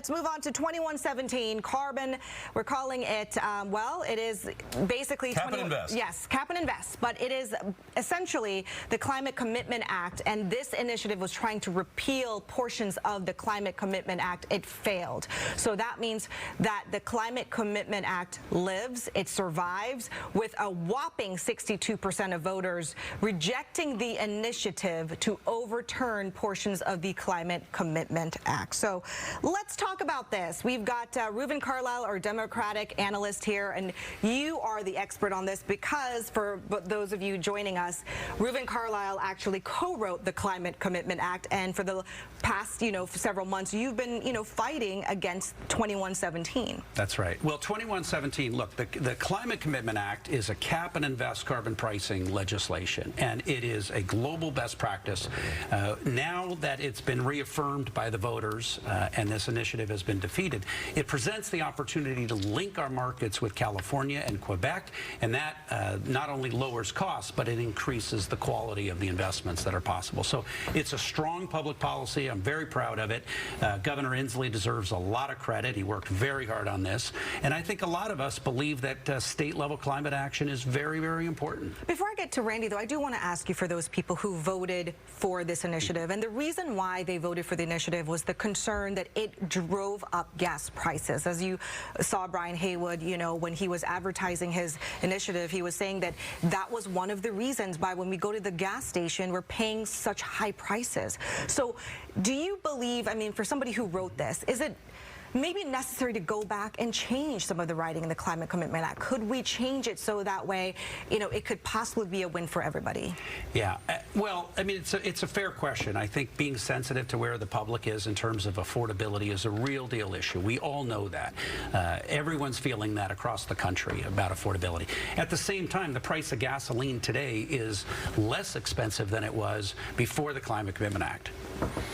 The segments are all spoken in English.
Let's move on to 2117 carbon. We're calling it, well, it is basically Cap and invest. Yes, cap and invest, but it is essentially the Climate Commitment Act, and this initiative was trying to repeal portions of the Climate Commitment Act. It failed. So that means that the Climate Commitment Act lives, it survives, with a whopping 62% of voters rejecting the initiative to overturn portions of the Climate Commitment Act. So let's talk about this. We've got Reuven, Carlyle, our Democratic analyst here, and you are the expert on this because, for those of you joining us, Reuven Carlyle actually co-wrote the Climate Commitment Act, and for the past, several months, you've been, fighting against 2117. That's right. Well, 2117, look, the Climate Commitment Act is a cap and invest carbon pricing legislation, and it is a global best practice. Now that it's been reaffirmed by the voters and this initiative has been defeated, it presents the opportunity to link our markets with California and Quebec, and that not only lowers costs, but it increases the quality of the investments that are possible. So it's a strong public policy. I'm very proud of it. Governor Inslee deserves a lot of credit. He worked very hard on this, and I think a lot of us believe that state-level climate action is very, very important. Before I get to Randy, though, I do want to ask you for those people who voted for this initiative, and the reason why they voted for the initiative was the concern that it drove up gas prices. As you saw Brian Haywood, when he was advertising his initiative, he was saying that that was one of the reasons why when we go to the gas station, we're paying such high prices. So do you believe, for somebody who wrote this, is it maybe necessary to go back and change some of the writing in the Climate Commitment Act? Could we change it so that way, it could possibly be a win for everybody? Yeah, well, it's a fair question. I think being sensitive to where the public is in terms of affordability is a real deal issue. We all know that. Everyone's feeling that across the country about affordability. At the same time, the price of gasoline today is less expensive than it was before the Climate Commitment Act.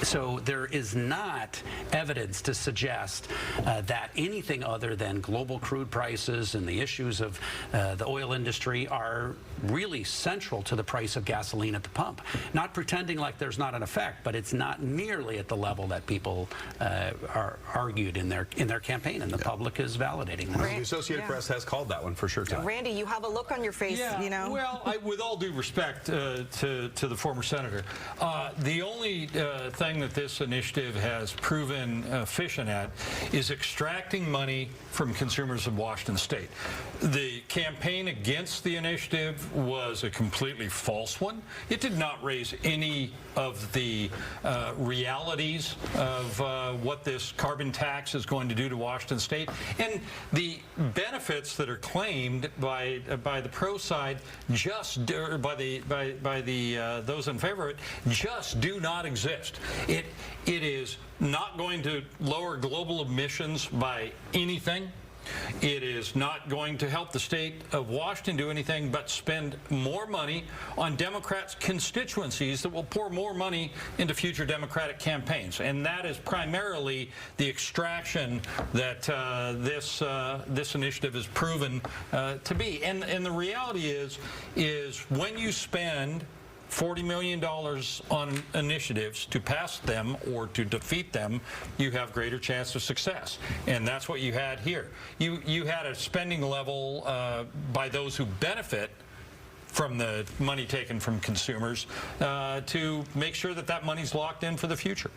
So there is not evidence to suggest that anything other than global crude prices and the issues of the oil industry are really central to the price of gasoline at the pump. Not pretending like there's not an effect, but it's not nearly at the level that people are argued in their campaign, and the public is validating that. The Associated Press has called that one for sure, Todd. Randy, you have a look on your face, Well, with all due respect to the former senator, the only thing that this initiative has proven efficient at is extracting money from consumers of Washington State. The campaign against the initiative was a completely false one. It did not raise any of the realities of what this carbon tax is going to do to Washington State, and the benefits that are claimed by the pro side by those in favor of it just do not exist. It is not going to lower global emissions by anything. It is not going to help the state of Washington do anything but spend more money on Democrats' constituencies that will pour more money into future Democratic campaigns. And that is primarily the extraction that this initiative has proven to be. And the reality is when you spend $40 million on initiatives to pass them or to defeat them, you have greater chance of success. And that's what you had here. You had a spending level by those who benefit from the money taken from consumers to make sure that money's locked in for the future.